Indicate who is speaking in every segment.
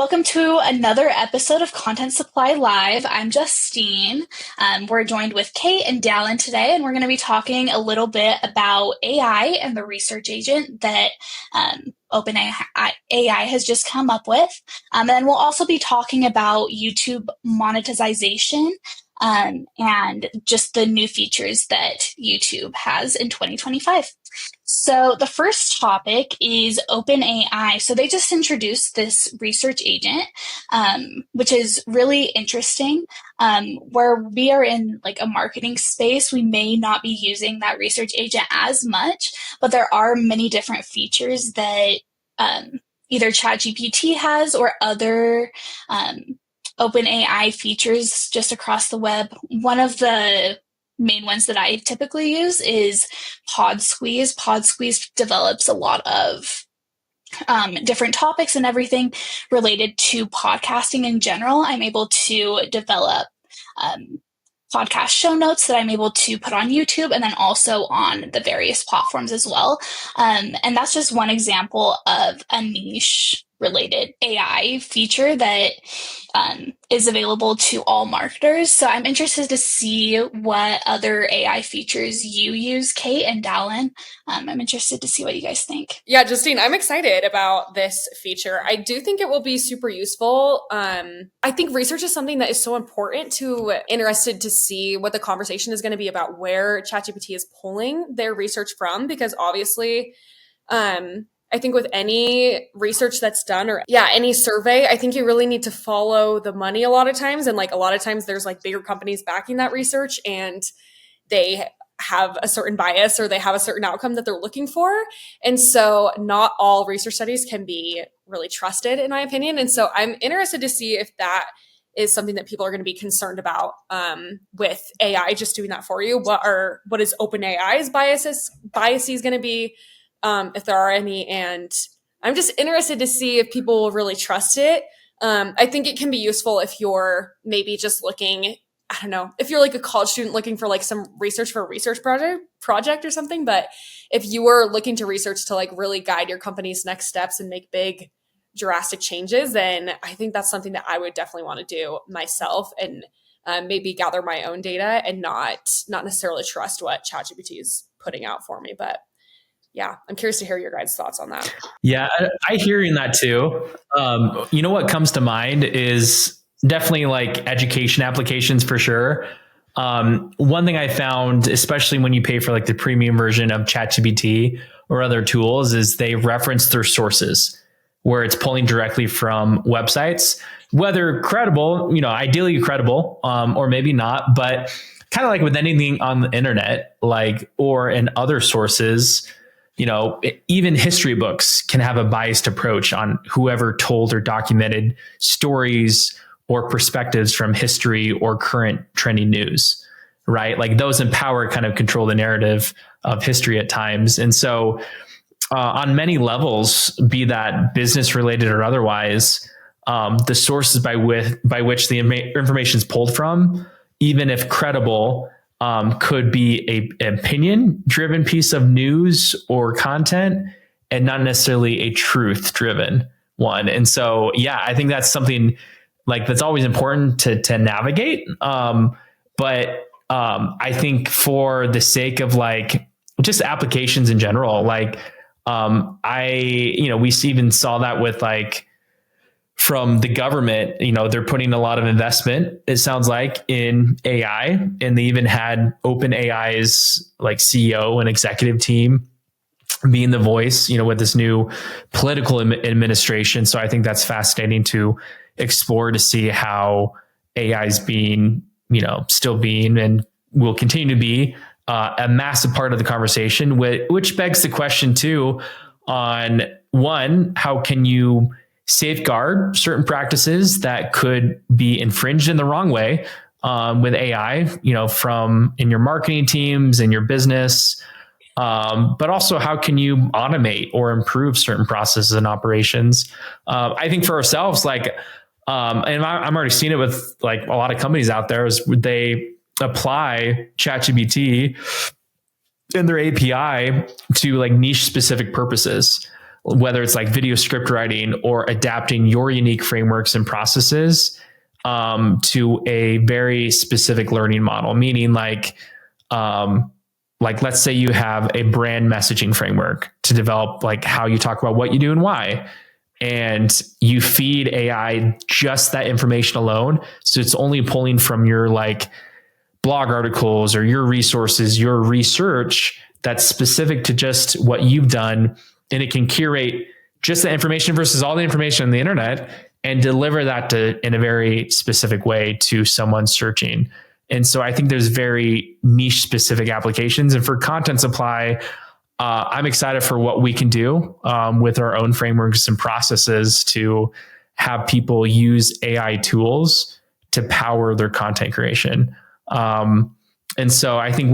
Speaker 1: Welcome to another episode of Content Supply Live. I'm Justine. We're joined with Kate and Dallin today, and we're going to be talking a little bit about AI and the research agent that OpenAI has just come up with. And then we'll also be talking about YouTube monetization and just the new features that YouTube has in 2025. So the first topic is OpenAI. So they just introduced this research agent, which is really interesting. Where we are in like a marketing space, we may not be using that research agent as much, but there are many different features that either ChatGPT has or other OpenAI features just across the web. One of the main ones that I typically use is PodSqueeze. PodSqueeze develops a lot of different topics and everything related to podcasting in general. I'm able to develop podcast show notes that I'm able to put on YouTube and then also on the various platforms as well. And that's just one example of a niche related AI feature that is available to all marketers. So I'm interested to see what other AI features you use, Kate and Dallin. I'm interested to see what you guys think.
Speaker 2: Yeah, Justine, I'm excited about this feature. I do think it will be super useful. I think research is something that is so important interested to see what the conversation is going to be about where ChatGPT is pulling their research from, because obviously, I think with any research that's done or any survey, I think you really need to follow the money a lot of times. And like a lot of times there's like bigger companies backing that research and they have a certain bias or they have a certain outcome that they're looking for. And so not all research studies can be really trusted, in my opinion. And so I'm interested to see if that is something that people are going to be concerned about with AI just doing that for you. What is OpenAI's biases going to be? If there are any, and I'm just interested to see if people will really trust it. I think it can be useful if you're maybe just looking, I don't know, if you're like a college student looking for like some research for a research project or something. But if you were looking to research to like really guide your company's next steps and make big drastic changes, then I think that's something that I would definitely want to do myself and maybe gather my own data and not necessarily trust what ChatGPT is putting out for me. But yeah, I'm curious to hear your guys' thoughts on that.
Speaker 3: Yeah, I hear you in that too. You know what comes to mind is definitely like education applications for sure. One thing I found, especially when you pay for like the premium version of ChatGPT or other tools, is they reference their sources where it's pulling directly from websites, whether credible, ideally credible, or maybe not, but kind of like with anything on the internet, like, or in other sources, even history books can have a biased approach on whoever told or documented stories or perspectives from history or current trending news, right? Like those in power kind of control the narrative of history at times. And so on many levels, be that business related or otherwise, the sources by which the information is pulled from, even if credible, could be an opinion-driven piece of news or content and not necessarily a truth-driven one. And so, I think that's something like that's always important to navigate. But I think for the sake of like just applications in general, like we even saw that with like from the government, they're putting a lot of investment, it sounds like, in AI, and they even had OpenAI's like CEO and executive team being the voice, with this new political administration. So I think that's fascinating to explore to see how AI is being, still being and will continue to be a massive part of the conversation, which begs the question too on one, how can you safeguard certain practices that could be infringed in the wrong way with AI, from in your marketing teams and your business, but also how can you automate or improve certain processes and operations? I think for ourselves, like, and I'm already seeing it with like a lot of companies out there, is they apply ChatGPT in their API to like niche specific purposes. whether it's like video script writing or adapting your unique frameworks and processes to a very specific learning model, meaning like let's say you have a brand messaging framework to develop like how you talk about what you do and why, and you feed AI just that information alone. So it's only pulling from your like blog articles or your resources, your research that's specific to just what you've done. And it can curate just the information versus all the information on the internet and deliver that in a very specific way to someone searching. And so I think there's very niche specific applications. And for content supply, I'm excited for what we can do with our own frameworks and processes to have people use AI tools to power their content creation. And so I think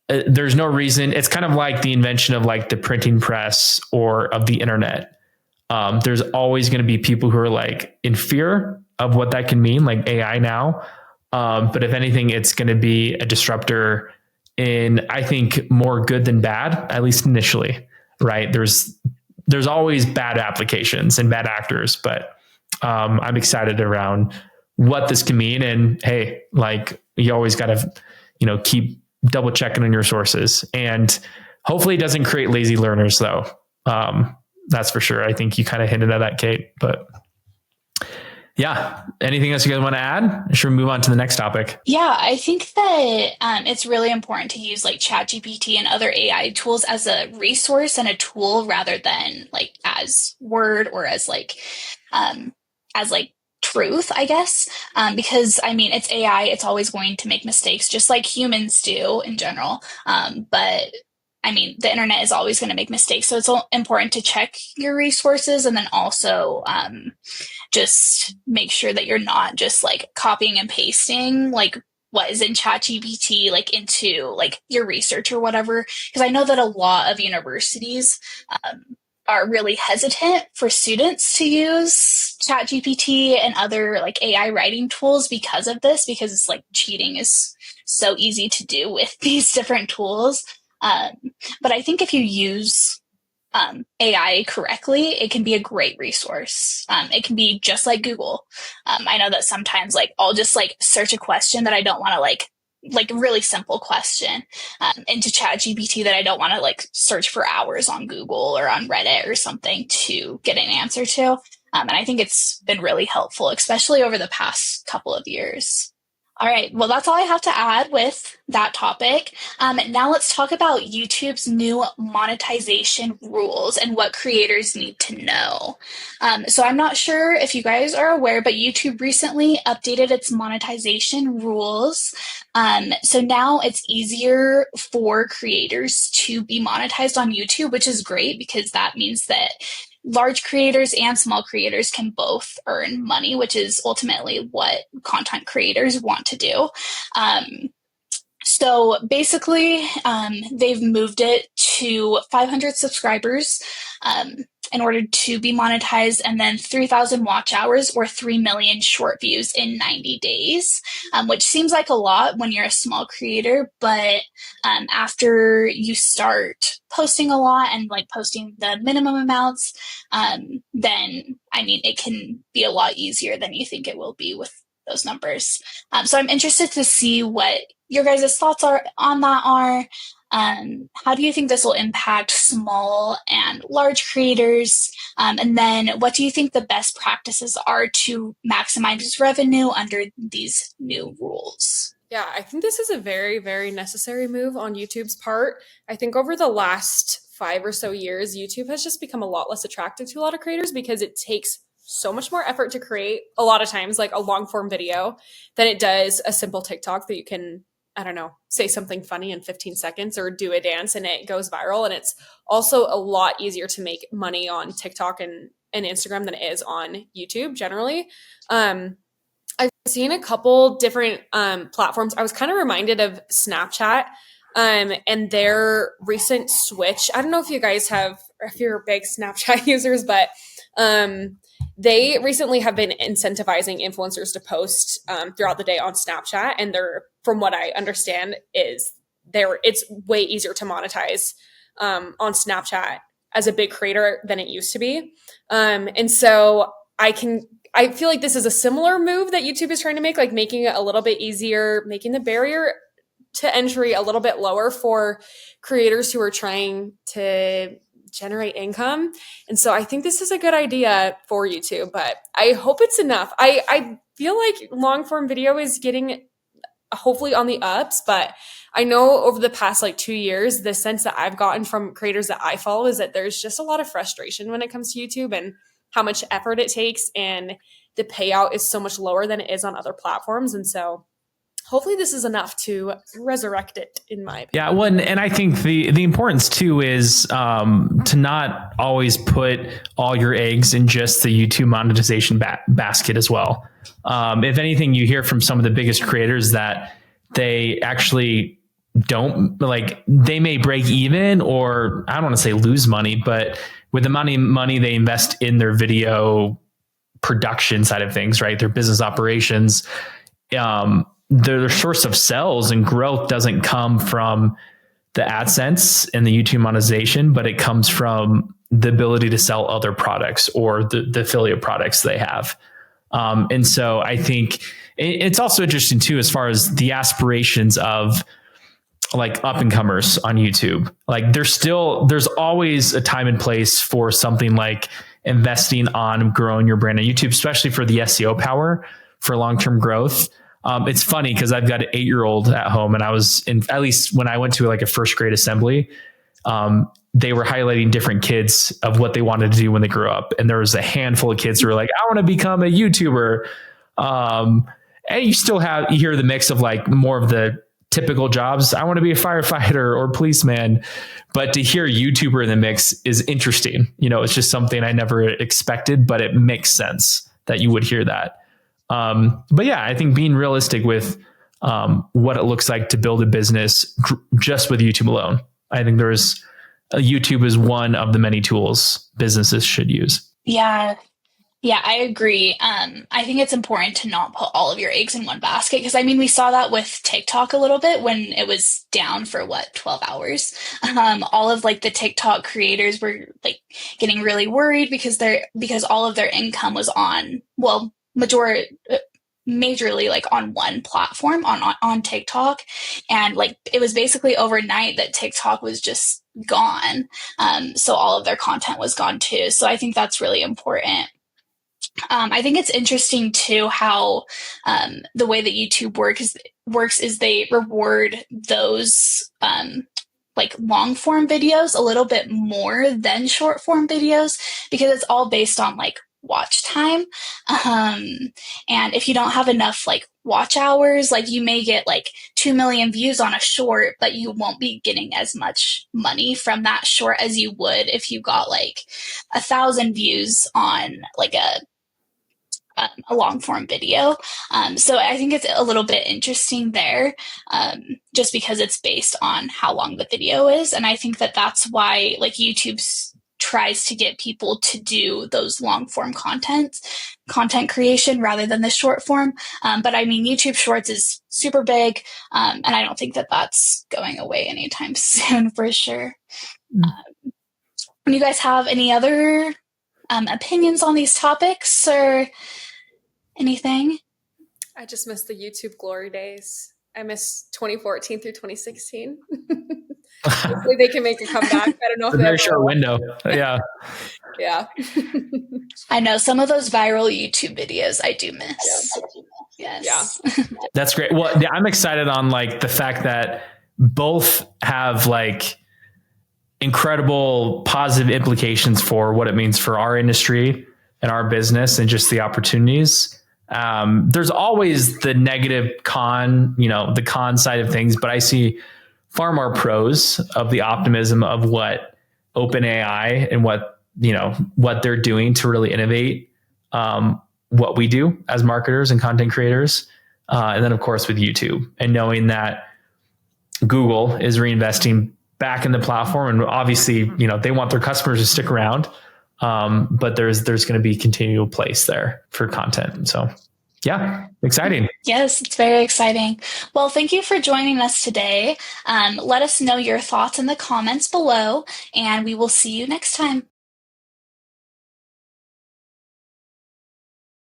Speaker 3: there's no reason. It's kind of like the invention of like the printing press or of the internet. There's always going to be people who are like in fear of what that can mean, like AI now. But if anything, it's going to be a disruptor in, I think, more good than bad, at least initially, right? There's always bad applications and bad actors, but I'm excited around what this can mean. And hey, like you always got to, keep double checking on your sources, and hopefully it doesn't create lazy learners though. That's for sure. I think you kind of hinted at that, Kate, but yeah. Anything else you guys want to add? Should we move on to the next topic?
Speaker 1: Yeah, I think that it's really important to use like ChatGPT and other AI tools as a resource and a tool rather than like as word or as truth, I guess. Because I mean, it's AI, it's always going to make mistakes just like humans do in general. But I mean, the internet is always going to make mistakes. So it's important to check your resources and then also just make sure that you're not just like copying and pasting like what is in ChatGPT like into like your research or whatever. Because I know that a lot of universities are really hesitant for students to use ChatGPT and other like AI writing tools because of this, because it's like cheating is so easy to do with these different tools. But I think if you use AI correctly, it can be a great resource. It can be just like Google. I know that sometimes like I'll just like search a question that I don't want to like a really simple question into ChatGPT that I don't want to like search for hours on Google or on Reddit or something to get an answer to. And I think it's been really helpful, especially over the past couple of years. All right. Well, that's all I have to add with that topic. Now let's talk about YouTube's new monetization rules and what creators need to know. So I'm not sure if you guys are aware, but YouTube recently updated its monetization rules. So now it's easier for creators to be monetized on YouTube, which is great because that means that large creators and small creators can both earn money, which is ultimately what content creators want to do. So basically, they've moved it to 500 subscribers in order to be monetized, and then 3,000 watch hours or 3 million short views in 90 days, which seems like a lot when you're a small creator. But after you start posting a lot and like posting the minimum amounts, then I mean, it can be a lot easier than you think it will be with those numbers. So I'm interested to see what your guys' thoughts are on that. How do you think this will impact small and large creators? And then what do you think the best practices are to maximize revenue under these new rules?
Speaker 2: Yeah, I think this is a very, very necessary move on YouTube's part. I think over the last 5 or so years, YouTube has just become a lot less attractive to a lot of creators because it takes so much more effort to create a lot of times like a long form video than it does a simple TikTok that you can, I don't know, say something funny in 15 seconds or do a dance and it goes viral. And it's also a lot easier to make money on TikTok and Instagram than it is on YouTube generally. I've seen a couple different platforms. I was kind of reminded of Snapchat and their recent switch. I don't know if you guys have, if you're big Snapchat users, but they recently have been incentivizing influencers to post throughout the day on Snapchat. And they're, from what I understand, it's way easier to monetize on Snapchat as a big creator than it used to be. And so I feel like this is a similar move that YouTube is trying to make, like making it a little bit easier, making the barrier to entry a little bit lower for creators who are trying to generate income. And so I think this is a good idea for YouTube, but I hope it's enough. I feel like long form video is getting hopefully on the ups, but I know over the past like 2 years, the sense that I've gotten from creators that I follow is that there's just a lot of frustration when it comes to YouTube and how much effort it takes, and the payout is so much lower than it is on other platforms. And so hopefully this is enough to resurrect it, in my opinion.
Speaker 3: Yeah, well, and I think the importance too is to not always put all your eggs in just the YouTube monetization basket as well. If anything, you hear from some of the biggest creators that they actually don't, like, they may break even, or I don't want to say lose money, but with the money they invest in their video production side of things, right? Their business operations, their source of sales and growth doesn't come from the AdSense and the YouTube monetization, but it comes from the ability to sell other products or the affiliate products they have. And so I think it's also interesting too, as far as the aspirations of like up and comers on YouTube. Like there's always a time and place for something like investing on growing your brand on YouTube, especially for the SEO power for long-term growth. It's funny because I've got an 8-year-old at home, and I was at least when I went to like a first grade assembly, they were highlighting different kids of what they wanted to do when they grew up. And there was a handful of kids who were like, I want to become a YouTuber. And you hear the mix of like more of the typical jobs. I want to be a firefighter or policeman, but to hear YouTuber in the mix is interesting. You know, it's just something I never expected, but it makes sense that you would hear that. But yeah, I think being realistic with what it looks like to build a business just with YouTube alone. I think YouTube is one of the many tools businesses should use.
Speaker 1: Yeah, I agree. I think it's important to not put all of your eggs in one basket, because I mean, we saw that with TikTok a little bit when it was down for 12 hours. All of like the TikTok creators were like getting really worried because all of their income was on, well, majorly like on one platform on TikTok. And like, it was basically overnight that TikTok was just gone. So all of their content was gone too. So I think that's really important. I think it's interesting too how the way that YouTube works is they reward those like long form videos a little bit more than short form videos, because it's all based on like watch time. And if you don't have enough like watch hours, like you may get like 2 million views on a short, but you won't be getting as much money from that short as you would if you got like 1,000 views on like a long form video. So I think it's a little bit interesting there, just because it's based on how long the video is. And I think that that's why like YouTube tries to get people to do those long form content creation rather than the short form. But I mean, YouTube Shorts is super big. And I don't think that that's going away anytime soon for sure. Do you guys have any other opinions on these topics or anything?
Speaker 2: I just miss the YouTube glory days. I miss 2014 through 2016. Hopefully they can make a comeback. I don't know if
Speaker 3: a very short window. Yeah.
Speaker 2: Yeah.
Speaker 1: I know some of those viral YouTube videos I do miss.
Speaker 2: Yeah.
Speaker 1: Yes.
Speaker 2: Yeah.
Speaker 3: That's great. Well, yeah, I'm excited on like the fact that both have like incredible positive implications for what it means for our industry and our business and just the opportunities. There's always the negative the con side of things, but I see far more pros of the optimism of what OpenAI and what they're doing to really innovate what we do as marketers and content creators. And then of course with YouTube, and knowing that Google is reinvesting back in the platform, and obviously, they want their customers to stick around. But there's going to be continual place there for content. So Yeah, exciting.
Speaker 1: Yes, it's very exciting. Well, thank you for joining us today. Let us know your thoughts in the comments below, and we will see you next time.